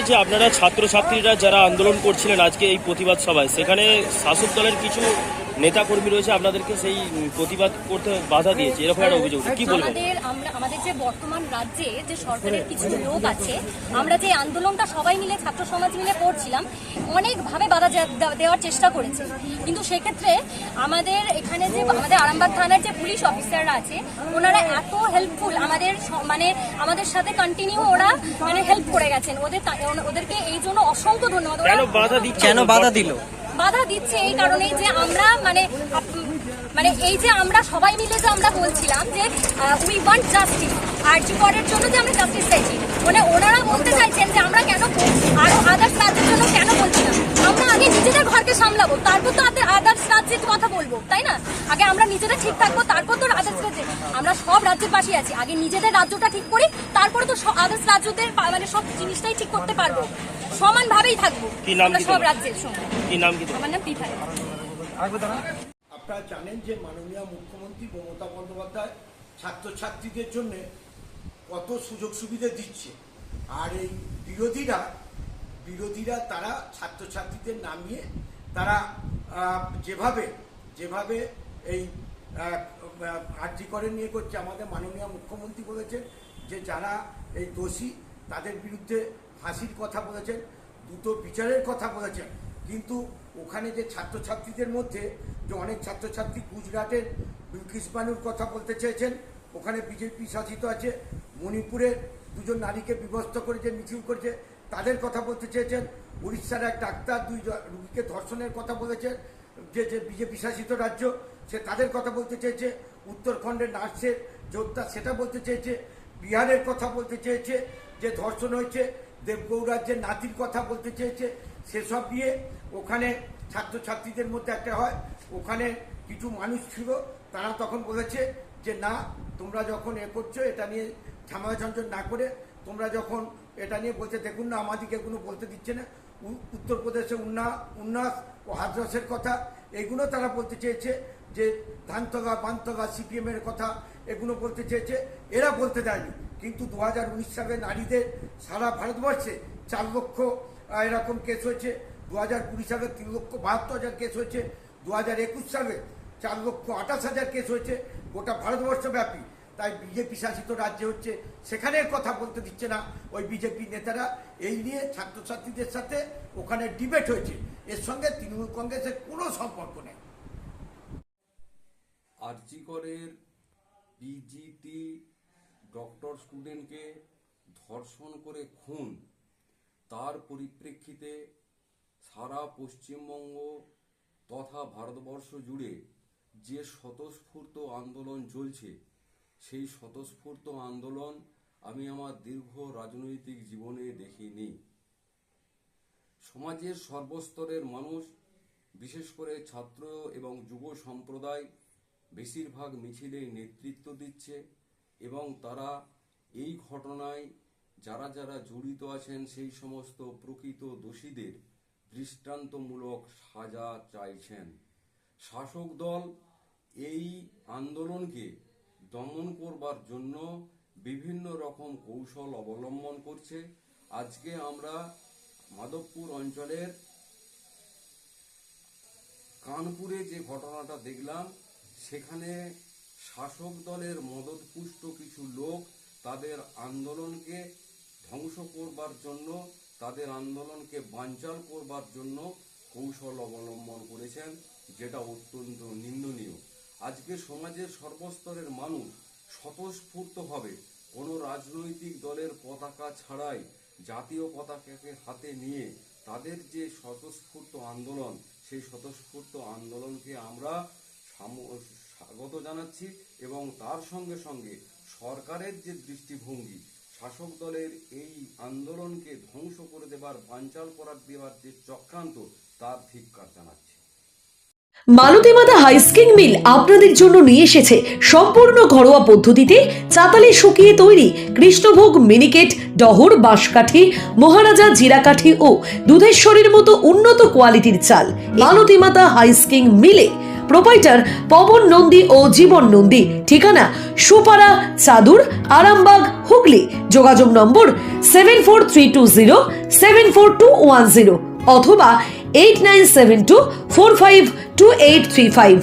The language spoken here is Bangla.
যে আপনারা ছাত্রছাত্রীরা যারা আন্দোলন করছিলেন আজকে এই প্রতিবাদ সভায়, সেখানে শাসক দলের কিছু নেতাকর্মী রয়েছে আপনাদেরকে সেই প্রতিবাদ করতে বাধা দিয়েছে, এরকম একটা অভিযোগ, কি বলবেন? আমাদের যে বর্তমান রাজ্যে যে সরকারের কিছু লোক আছে, আমরা যে আন্দোলনটা সবাই মিলে ছাত্র সমাজ মিলে করছিলাম, অনেকভাবে বাধা দেওয়ার চেষ্টা করেছে। কিন্তু সেক্ষেত্রে আমাদের এখানে যে আমাদের আরামবাগ থানার যে পুলিশ অফিসাররা আছে, ওনারা এত হেল্পফুল, আমাদের সাথে কন্টিনিউ ওরা হেল্প করে গেছেন। ওদেরকে এই জন্য অসংখ্য ধন্যবাদ। কেন বাধা দিল? বাধা দিচ্ছে এই কারণেই যে আমরা এই যে আমরা সবাই মিলে যে আমরা বলছিলাম যে উই ওয়ান্ট জাস্টিস, আরজি করের জন্য যে আমরা জাস্টিস চাইছি, ওনারা বলতে চাইছেন যে আমরা কেন আরো আদার্স রাজ্যের জন্য কেন বলছি না, আমরা আগে নিজেদের ঘরকে সামলাবো, তারপর তো আদার্স রাজ্যের কথা বলবো, তাই না? আগে আমরা নিজেরা ঠিক থাকবো, তারপর তো আদার্স রাজ্যে। আমরা সব রাজ্যের পাশে আছি, আগে নিজেদের রাজ্যটা ঠিক করি, তারপরে তো আদার্স রাজ্যদের সব জিনিসটাই ঠিক করতে পারবো, সমানভাবেই থাকবো সব রাজ্যের সঙ্গে। আমার নাম পিফা। আপনারা জানেন যে মাননীয় মুখ্যমন্ত্রী মমতা বন্দ্যোপাধ্যায় ছাত্রছাত্রীদের জন্য কত সুযোগ সুবিধা দিচ্ছে, আর এই বিরোধীরা তারা ছাত্রছাত্রীদের নামিয়ে তারা যেভাবে এই আরজি করে নিয়ে করছে, আমাদের মাননীয় মুখ্যমন্ত্রী বলেছেন যে যারা এই দোষী তাদের বিরুদ্ধে ফাঁসির কথা বলেছেন, দ্রুত বিচারের কথা বলেছেন। কিন্তু ওখানে যে ছাত্রছাত্রীদের মধ্যে যে অনেক ছাত্রছাত্রী গুজরাটের বিলকিস বানুর কথা বলতে চেয়েছেন, ওখানে বিজেপি শাসিত আছে, মণিপুরের দুজন নারীকে বিভক্ত করে যে মিছিল করছে তাদের কথা বলতে চেয়েছেন, উড়িষ্যার এক ডাক্তার 2 রোগীকে ধর্ষণের কথা বলেছে যে বিজেপি শাসিত রাজ্য, সে তাদের কথা বলতে চেয়েছে, উত্তরাখণ্ডের নার্সের যোদ্ধা সেটা বলতে চেয়েছে, বিহারের কথা বলতে চেয়েছে যে ধর্ষণ হয়েছে, দেবগৌড়াজ্যের নাতির কথা বলতে চেয়েছে। সেসব দিয়ে ওখানে ছাত্রছাত্রীদের মধ্যে একটা হয়, ওখানে কিছু মানুষ ছিল তারা তখন বলেছে যে না, তোমরা যখন করছো এটা নিয়ে ঝামেলা ঝঞ্ঝট না করে, তোমরা যখন এটা নিয়ে বলছে, দেখুন না আমাদেরকে কোনো বলতে দিচ্ছে না, উত্তরপ্রদেশে উন্নাস ও হাথরসের কথা এগুলো তারা বলতে চেয়েছে, যে ধানতগা বানতগা সিপিএমের কথা এগুলো বলতে চেয়েছে, এরা বলতে দেয়নি। কিন্তু 2019 সালে নারীদের সারা ভারতবর্ষে 4 লক্ষ এরকম কেস হয়েছে, 2020 সালে 3,72,000 কেস হয়েছে, 2021 সালে 4,28,000 কেস হয়েছে গোটা ভারতবর্ষব্যাপী। তাই বিজেপি শাসিত রাজ্যে হচ্ছে সেখানের কথা বলতে দিচ্ছে না ওই বিজেপি নেতারা। এই নিয়ে ছাত্রছাত্রীদের সাথে ওখানে ডিবেট হয়েছে, এর সঙ্গে তৃণমূল কংগ্রেসের কোনো সম্পর্ক নেই। আরজি করের পিজিটি ডক্টর স্টুডেন্টকে ধর্ষণ করে খুন, তার পরিপ্রেক্ষিতে সারা পশ্চিমবঙ্গ তথা ভারতবর্ষ জুড়ে যে স্বতঃস্ফূর্ত আন্দোলন চলছে, সেই স্বতঃস্ফূর্ত আন্দোলন আমি আমার দীর্ঘ রাজনৈতিক জীবনে দেখিনি। সমাজের সর্বস্তরের মানুষ, বিশেষ করে ছাত্র এবং যুব সম্প্রদায় বেশিরভাগ মিছিলে নেতৃত্ব দিচ্ছে এবং তারা এই ঘটনায় যারা যারা জড়িত আছেন সেই সমস্ত প্রকৃত দোষীদের দৃষ্টান্তমূলক সাজা চাইছেন। শাসক দল এই আন্দোলনকে দমন করবার জন্য বিভিন্ন রকম কৌশল অবলম্বন করছে। আজকে আমরা মাধবপুর অঞ্চলের কানপুরে যে ঘটনাটা দেখলাম, সেখানে শাসক দলের মদতপুষ্ট কিছু লোক তাদের আন্দোলনকে ধ্বংস করবার জন্য, তাদের আন্দোলনকে বানচাল করবার জন্য কৌশল অবলম্বন করেছেন, যেটা অত্যন্ত নিন্দনীয়। আজকে সমাজের সর্বস্তরের মানুষ স্বতঃস্ফূর্তভাবে কোনো রাজনৈতিক দলের পতাকা ছাড়াই জাতীয় পতাকাকে হাতে নিয়ে তাদের যে স্বতঃস্ফূর্ত আন্দোলন, সেই স্বতঃস্ফূর্ত আন্দোলনকে আমরা স্বাগত জানাচ্ছি এবং তার সঙ্গে সঙ্গে সরকারের যে দৃষ্টিভঙ্গি, শাসক দলের এই আন্দোলনকে ধ্বংস করে দেবার, বানচাল করার দেবার যে চক্রান্ত, তার ধিক্কার জানাচ্ছি। মালতী মাতা হাইস্কিং মিল আপনাদের জন্য নিয়ে এসেছে সম্পূর্ণ ঘরোয়া পদ্ধতিতে চাতালে শুকিয়ে তৈরি কৃষ্ণভোগ মিনিকেট, ডহর, বাঁশকাঠি, মহারাজা জিরাকাঠি ও দুধেশ্বরীর মতো উন্নত কোয়ালিটির চাল। মালতী মাতা হাইস্কিং মিলে প্রোপাইটার পবন নন্দী ও জীবন নন্দী। ঠিকানা সুপারা, চাদুর, আরামবাগ, হুগলি। যোগাযোগ নম্বর 7432074210 অথবা 8972452835।